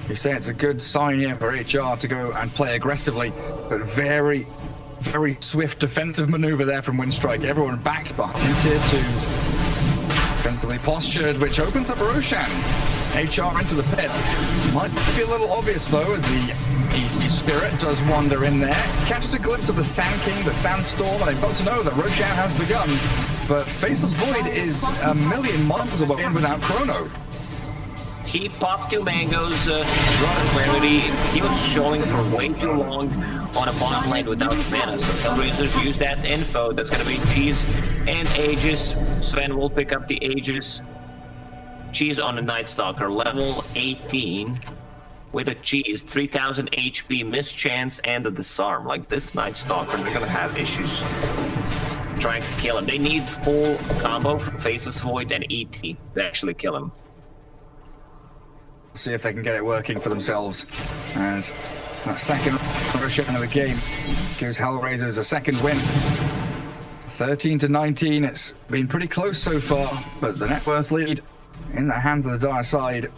You say it's a good sign here for HR to go and play aggressively, but very, very swift defensive maneuver there from Winstrike. Everyone back behind tier 2s. Defensively postured, which opens up Roshan. HR into the pit. Might be a little obvious though, as the ET Spirit does wander in there. Catches a glimpse of the Sand King, the Sandstorm, and they've got to know that Roshan has begun. But Faceless Void is a million miles away in without Chrono. He popped 2 mangoes, brought a clarity. He was showing for way too long on a bottom lane without mana. So HellRaisers use that info. That's going to be Cheese and Aegis. Sven will pick up the Aegis. Cheese on the Night Stalker, level 18. With a Cheese, 3000 HP, mischance, and a disarm. Like, this Night Stalker, they're going to have issues trying to kill him. They need full combo from Faceless Void and ET to actually kill him. See if they can get it working for themselves, as that second Roshan of the game gives HellRaisers a second win. 13-19, it's been pretty close so far, but the net worth lead in the hands of the dire side.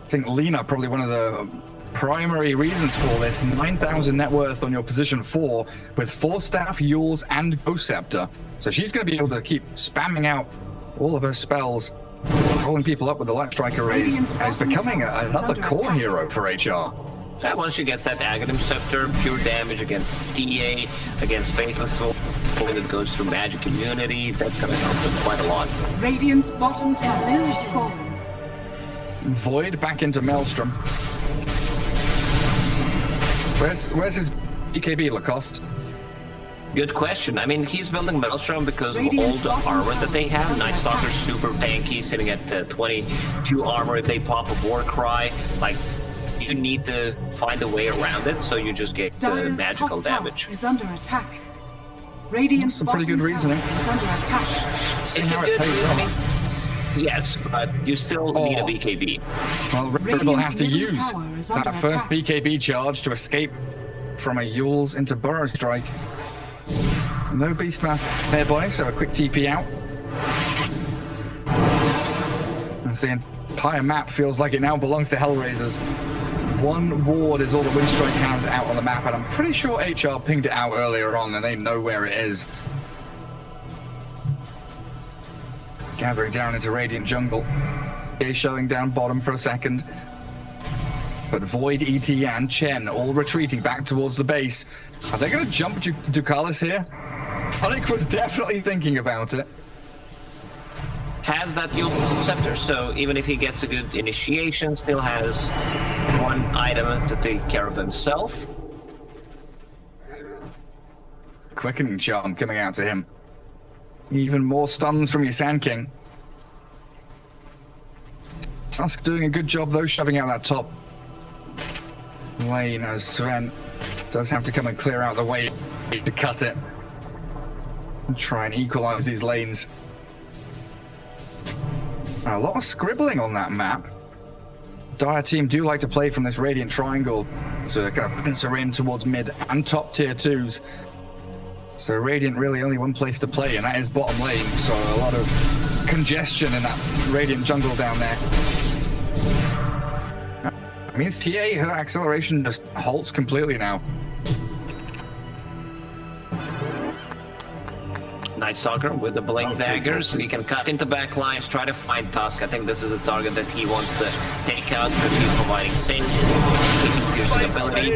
I think Lena, probably one of the primary reasons for this. 9,000 net worth on your position 4 with 4 staff, Yules, and Ghost Scepter. So she's going to be able to keep spamming out all of her spells, rolling people up with the Light Striker raise. Is becoming another core hero for HR. Once she gets that Aghanim Scepter, pure damage against TA, against Faceless Soul, that goes through magic immunity, that's going to help them quite a lot. Radiant's bottom tower is fallen. Void back into Maelstrom. Where's his BKB, Lacoste? Good question. I mean, he's building Maelstrom because of all the armor that they have. Night Stalker's super tanky, sitting at 22 armor. If they pop a War Cry, like, you need to find a way around it, so you just get magical damage. Is under attack. Radiant's some pretty good reasoning. Is under attack. It's a good reasoning. Yes, but you still need a BKB. Well, Red will have to use that first BKB charge to escape from a Yules into Burrow Strike. No Beastmaster nearby, so a quick TP out. As the entire map feels like it now belongs to HellRaisers. 1 ward is all that Winstrike has out on the map, and I'm pretty sure HR pinged it out earlier on, and they know where it is. Gathering down into Radiant Jungle. Showing down bottom for a second. But Void, ET, and Chen all retreating back towards the base. Are they going to jump Ducalis here? Phonic was definitely thinking about it. Has that Yules Scepter, so even if he gets a good initiation, still has 1 item to take care of himself. Quickening charm coming out to him. Even more stuns from your Sand King. Tusk doing a good job though, shoving out that top lane, as Sven does have to come and clear out the way to cut it and try and equalize these lanes. A lot of scribbling on that map. Dire team do like to play from this Radiant Triangle to kind of pincer in towards mid and top tier 2s. So Radiant really only one place to play, and that is bottom lane. So a lot of congestion in that Radiant jungle down there. It means TA, her acceleration just halts completely now. Night Stalker with the Blink Daggers. He can cut into back lines, try to find Tusk. I think this is the target that he wants to take out because he's providing safe, piercing ability.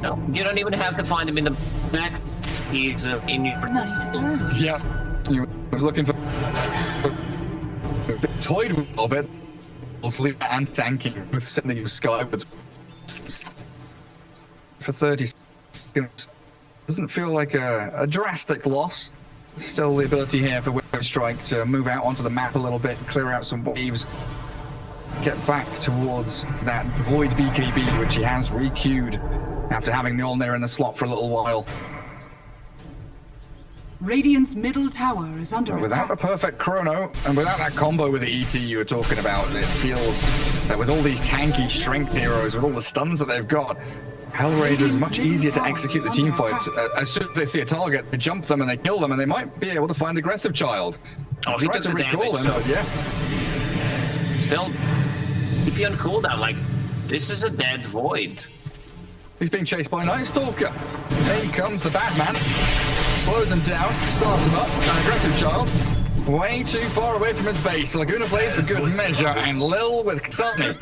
No, you don't even have to find him in the back. He's in your... Yeah, he was looking for... toyed with a little bit. And tanking with sending you skywards for 30 seconds. Doesn't feel like a drastic loss. Still the ability here for Winstrike to move out onto the map a little bit, clear out some waves, get back towards that Void BKB, which he has re-queued after having Mjolnir in the slot for a little while. Radiant's middle tower is under Without a attack. perfect chrono, and without that combo with the ET you were talking about, it feels that with all these tanky strength heroes, with all the stuns that they've got, HellRaisers is much easier to execute the team fights. As soon as they see a target, they jump them and they kill them, and they might be able to find Aggressive Child. Oh, he Try took to the recall damage, him, so- but yeah. Still, keep you on cooldown. Like, this is a dead Void. He's being chased by Night Stalker. Here he comes, the Batman. Slows him down, starts him up. An Aggressive Child, way too far away from his base. Laguna Blade for good measure, and Lil with Kasami.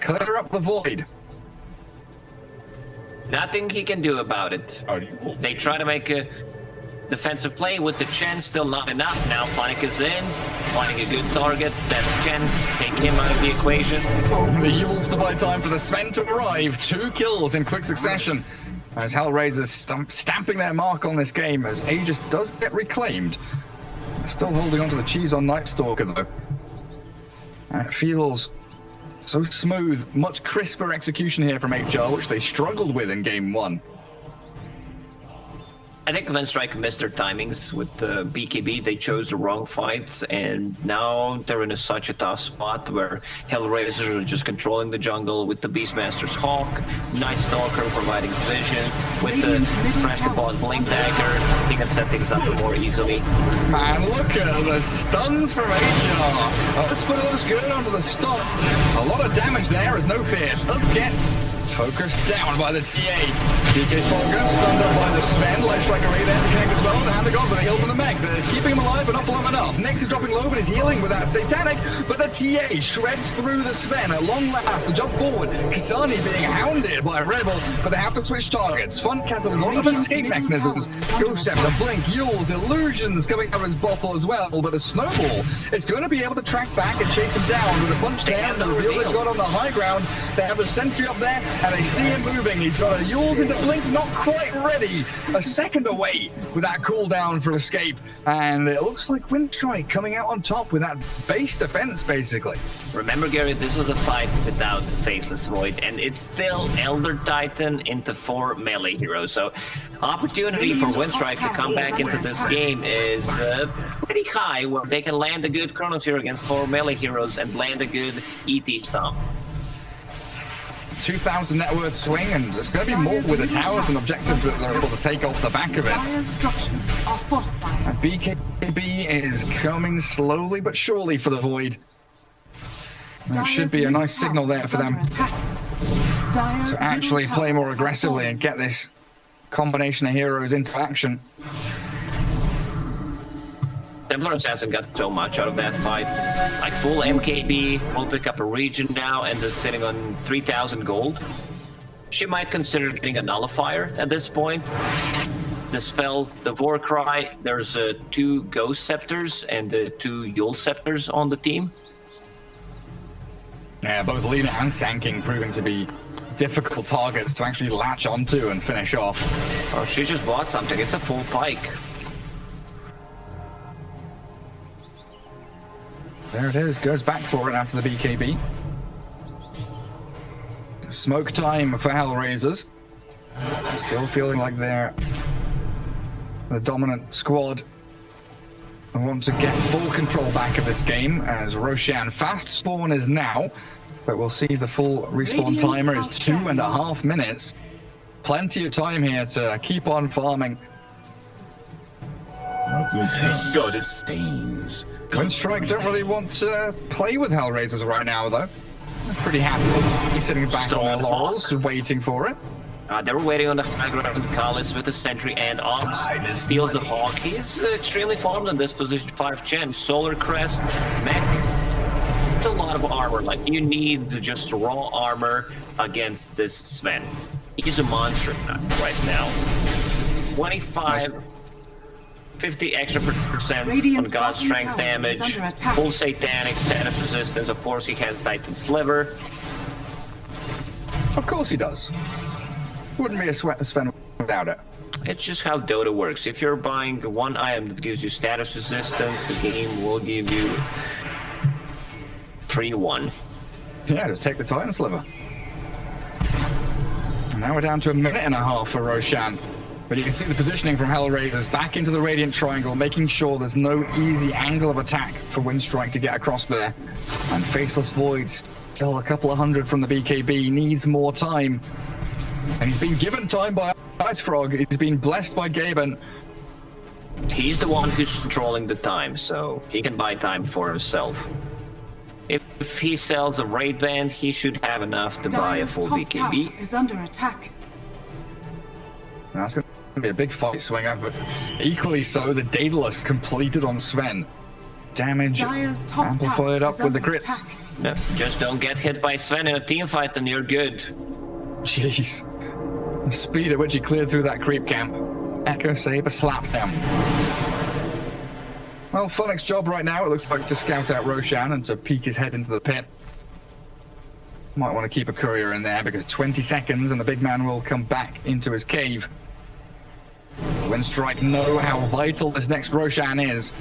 Clear up the Void. Nothing he can do about it. Are you They try to make a defensive play with the Chen, still not enough. Now Phonic is in, finding a good target. That Chen, take him out of the equation. The Yules to buy time for the Sven to arrive. 2 kills in quick succession. As HellRaisers stamping their mark on this game, as Aegis does get reclaimed. Still holding on to the cheese on Night Stalker though. And it feels so smooth, much crisper execution here from HR, which they struggled with in game 1. I think Winstrike missed their timings with the BKB. They chose the wrong fights, and now they're in such a tough spot where HellRaisers are just controlling the jungle with the Beastmaster's Hawk, Night Stalker providing vision, with the fresh deployed Blink Dagger. He can set things up more easily. Man, look at the stuns from HR. Let's put those good onto the stop. A lot of damage there is no fear. Let's get focused down by the TA. DK Focus, stunned up by the Sven. Light Strike Array there to connect as well. The Hand of God, but they heal from the mech. They're keeping him alive, but not long enough. Next is dropping low, but he's healing with that Satanic. But the TA shreds through the Sven at long last. The jump forward. Kasani being hounded by Rebel, but they have to switch targets. Funk has a lot of escape mechanisms. Ghost Scepter, Blink, Yules, Illusions coming out of his bottle as well. But the Snowball is going to be able to track back and chase him down with a punch down. The reveal they've got on the high ground. They have the sentry up there, and they see him moving. He's got a Yules into Blink, not quite ready. A second away with that cooldown for escape. And it looks like Winstrike coming out on top with that base defense, basically. Remember, Gary, this was a fight without Faceless Void, and it's still Elder Titan into 4 melee heroes. So, opportunity for Winstrike to come back into this game is pretty high, where they can land a good Chronos hero against 4 melee heroes and land a good ET stomp. 2,000 net worth swing, and it's going to be more with the towers and objectives that they're able to take off the back of it. Dire's structures are fortified. As BKB is coming slowly but surely for the Void. That should be a nice signal there for them to actually play more aggressively and get this combination of heroes into action. Templar Assassin got so much out of that fight. Like full MKB, will pick up a region now and is sitting on 3,000 gold. She might consider getting a nullifier at this point. The spell, the Warcry, there's 2 Ghost Scepters and 2 Yule Scepters on the team. Yeah, both Lina and Sanking proving to be difficult targets to actually latch onto and finish off. Oh, she just bought something. It's a full pike. There it is, goes back for it after the BKB. Smoke time for HellRaisers. Still feeling like they're the dominant squad. I want to get full control back of this game as Roshan fast spawn is now, but we'll see the full respawn timer is 2.5 minutes. Plenty of time here to keep on farming. Good stains. Winstrike don't really want to play with HellRaisers right now, though. They're pretty happy. He's sitting back on their laurels, waiting for it. They were waiting on the high ground. Kalis with the sentry and Ops steals the Hawk. He's extremely farmed in this position. 5 Chen, Solar Crest, Mech. It's a lot of armor. Like, you need just raw armor against this Sven. He's a monster right now. 25, 50 extra percent on God Strength damage, full Satanic, status resistance. Of course, he has Titan Sliver. Of course he does. Wouldn't be a Sven without it. It's just how Dota works. If you're buying one item that gives you status resistance, the game will give you 3-1. Yeah, just take the Titan Sliver. And now we're down to 1.5 minutes for Roshan. But you can see the positioning from HellRaisers back into the Radiant Triangle, making sure there's no easy angle of attack for Winstrike to get across there. And Faceless Void, still a couple of hundred from the BKB, needs more time. And he's been given time by Ice Frog. He's been blessed by Gaben. He's the one who's controlling the time, so he can buy time for himself. If he sells a raid band, he should have enough to buy a Dire's full top BKB. tower is under attack. That's going to be a big fight swinger, but equally so, the Daedalus completed on Sven. Damage Dire's top amplified tower up is with the under crits. attack. No, just don't get hit by Sven in a team fight and you're good. Jeez. The speed at which he cleared through that creep camp. Echo Saber slapped down. Well, Funnick's job right now, it looks like, to scout out Roshan and to peek his head into the pit. Might want to keep a courier in there because 20 seconds and the big man will come back into his cave. Winstrike know how vital this next Roshan is.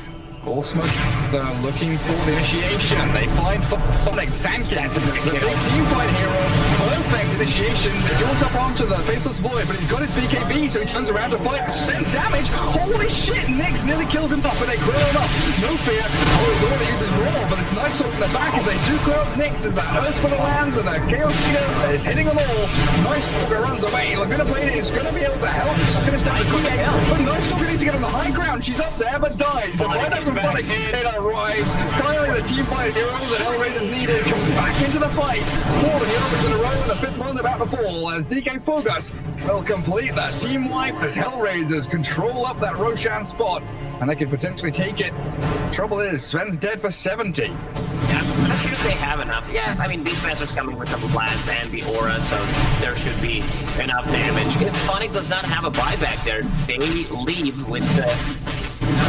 All smoke, they're looking for the initiation. They find Sonic Sandcat to bring it. Big team fight hero. Perfect initiation. He goes up onto the Faceless Void, but he's got his BKB, so he turns around to fight. Send damage. Holy shit! Nyx nearly kills him off, but they clear him up. No fear. Oh, he's going to use his roar, but it's nice talk in the back as they do clear up Nyx as that Earth for the lands and the Chaos Eater is hitting them all. Nice Talker runs away. Laguna Blade is going to be able to help finish down the TA, but Nice Talker needs to get on the high ground. She's up there, but dies. The right over Funnick it arrives. Finally, the team fight heroes that HellRaisers needed comes back into the fight. 4 heroes in a row, and the 5th one's about to fall as DK Fogus will complete that team wipe as HellRaisers control up that Roshan spot, and they could potentially take it. Trouble is, Sven's dead for 70. Yeah, I'm not sure if they have enough. Yeah, I mean, these guys are coming with some blast and the aura, so there should be enough damage. If Funnick does not have a buyback there, they leave with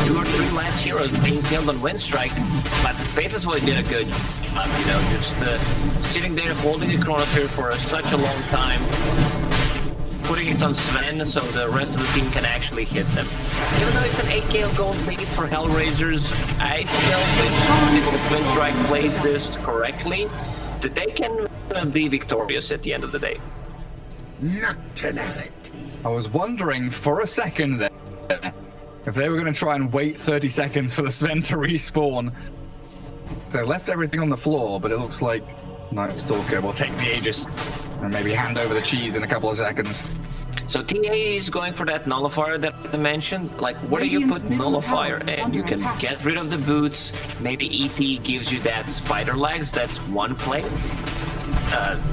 2 or 3 last heroes being killed on Winstrike, but Faceless Void did a good job, you know, just sitting there holding the Chrono Trigger for such a long time, putting it on Sven so the rest of the team can actually hit them. Even though it's an 8k gold lead for HellRaisers, I still think if Winstrike plays this correctly, that they can be victorious at the end of the day. Nocturnality. I was wondering for a second there if they were going to try and wait 30 seconds for the Sven to respawn. They left everything on the floor, but it looks like Night Stalker will take the Aegis and maybe hand over the cheese in a couple of seconds. So TA is going for that nullifier that I mentioned. Like, where do you put nullifier in? You can get rid of the boots. Maybe ET gives you that spider legs. That's one play.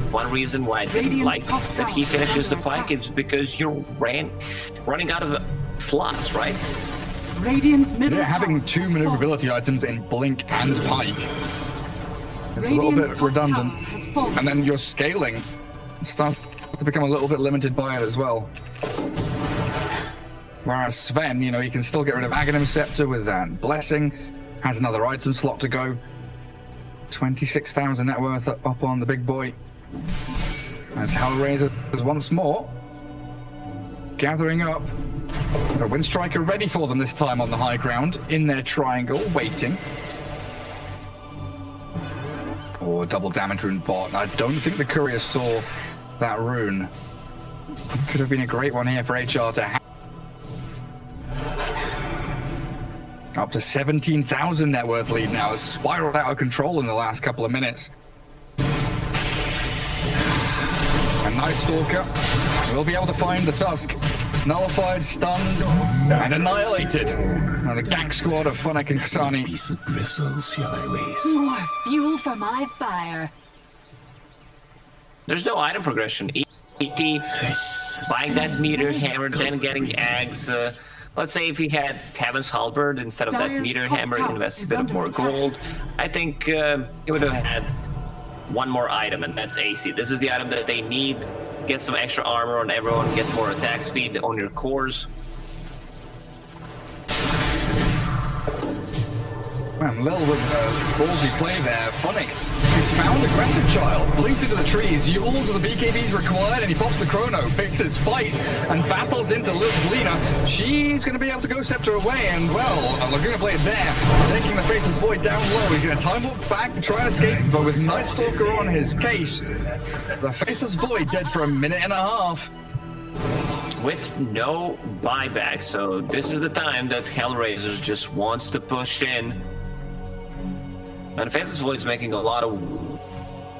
One reason why I didn't like that he finishes the fight is because you're running out of slots, right? Radiant's middle having tower 2 has maneuverability fallen. items in Blink and Pike. It's a little Radiant's bit top redundant. tower has fallen. And then your scaling starts to become a little bit limited by it as well. Whereas Sven, you know, he can still get rid of Aghanim Scepter with that Blessing, has another item slot to go. 26,000 net worth up on the big boy. As HellRaisers once more gathering up. A Windstriker ready for them this time on the high ground, in their triangle, waiting. Or double damage rune bot. I don't think the courier saw that rune. Could have been a great one here for HR to have. Up to 17,000 net worth lead now, has spiraled out of control in the last couple of minutes. A nice Stalker will be able to find the Tusk. Nullified, stunned, and annihilated. And the gank squad of Funnick and Kasani. Piece of gristle shall I waste? More fuel for my fire. There's no item progression. ET buying that meter hammer, then getting eggs. Let's say if he had Heaven's Halberd instead of that Dire's meter top hammer, tower invest a is bit of under more attack. gold. I think he would have had one more item, and that's AC. This is the item that they need. Get some extra armor on everyone, get more attack speed on your cores. Man, Lil with ballsy play there. Funnick, he's found Aggressive Child, blinks into the trees, Yules of the BKBs required, and he pops the Chrono, picks his fight, and battles into Lina. She's going to be able to go Scepter away, and well, Laguna Blade there, taking the Faceless Void down low. He's going to time walk back to try and escape, but with Night Stalker on his case, the Faceless Void dead for a minute and a half. with no buyback. So this is the time that HellRaisers just wants to push in. And Faceless Void's making a lot of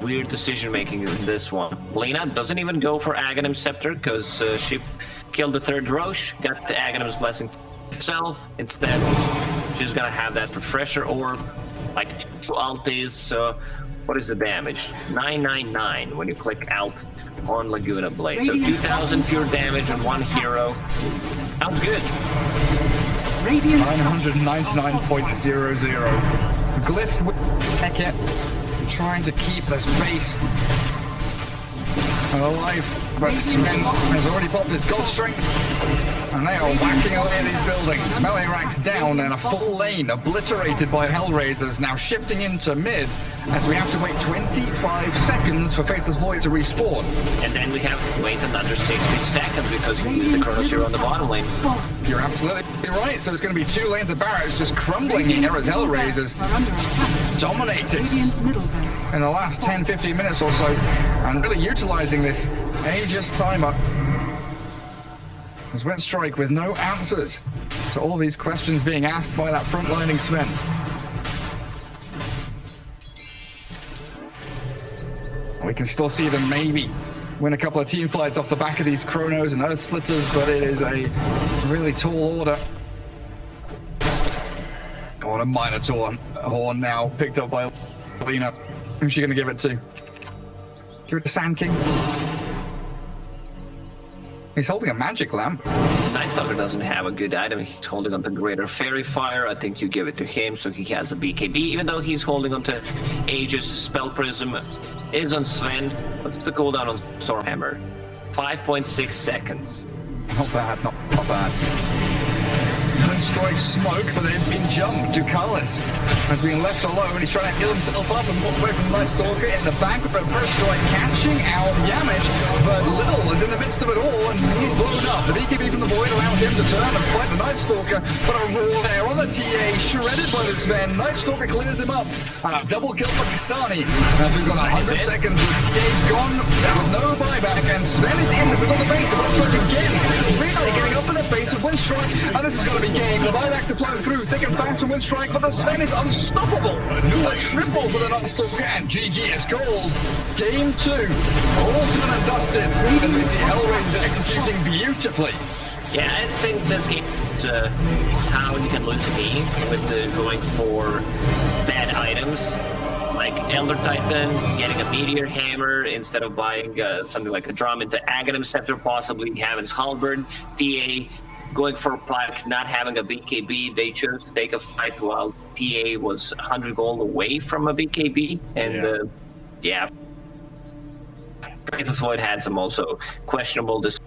weird decision making in this one. Lena doesn't even go for Aghanim Scepter because she killed the third Roche, got the Aghanim's Blessing for herself. Instead, she's gonna have that Refresher Orb, like 2 ultis. So what is the damage? 999 when you click Alt on Laguna Blade. So 2,000 pure damage on one hero. Sounds good. 999.00. Glyph with Beckett trying to keep this base alive, but Sven has already popped his gold strength, and they are whacking away at these buildings. Melee racks down and a full lane obliterated by HellRaisers, now shifting into mid as we have to wait 25 seconds for Faceless Void to respawn. And then we have to wait another 60 seconds because you use the Chronos here on the bottom lane. You're absolutely right, so it's going to be 2 lanes of barracks just crumbling here as HellRaisers dominating in the last 10-15 minutes or so, and really utilizing this Aegis timer. As Winstrike with no answers to all these questions being asked by that front-lining Sven. We can still see them maybe win a couple of team fights off the back of these Chronos and Earth Splitters, but it is a really tall order. Oh, what a Minotaur horn now picked up by Lena. Who's she going to give it to? Give it to Sand King. He's holding a magic lamp. Night Stalker doesn't have a good item. He's holding on to Greater Fairy Fire. I think you give it to him so he has a BKB, even though he's holding on to Aegis. Spell Prism is on Sven. What's the cooldown on Stormhammer? 5.6 seconds. Not bad, not bad. Winstrike smoke, but they've been jumped. Ducalis has been left alone. He's trying to heal himself up and walk away from Night Stalker in the back with the first strike catching out Yamage, but Little is in the midst of it all and he's blown up. The BKB from the Void allows him to turn and fight the Night Stalker, but a raw there on the TA, shredded by this man. Night Stalker clears him up, and a double kill for Kasani. As we've got 100 seconds with TA gone with no buyback, and Sven is in the middle of the base of Winstrike again, really getting up in the base of Winstrike, and this is going to be game. The buybacks are flowing through thick and fast from Winstrike, but the Sven is unstoppable. A triple for the Night Stalker, and GG is called. Game 2, all done and dusted, as we see HellRaisers executing beautifully. Yeah, I think this game is how you can lose a game with going for bad items. Like Elder Titan, getting a Meteor Hammer instead of buying something like a drum into Aghanim Scepter, possibly Hammond's Halberd. TA going for a Pike, not having a BKB. They chose to take a fight while TA was 100 gold away from a BKB. And yeah. Faceless Void had some also questionable decisions.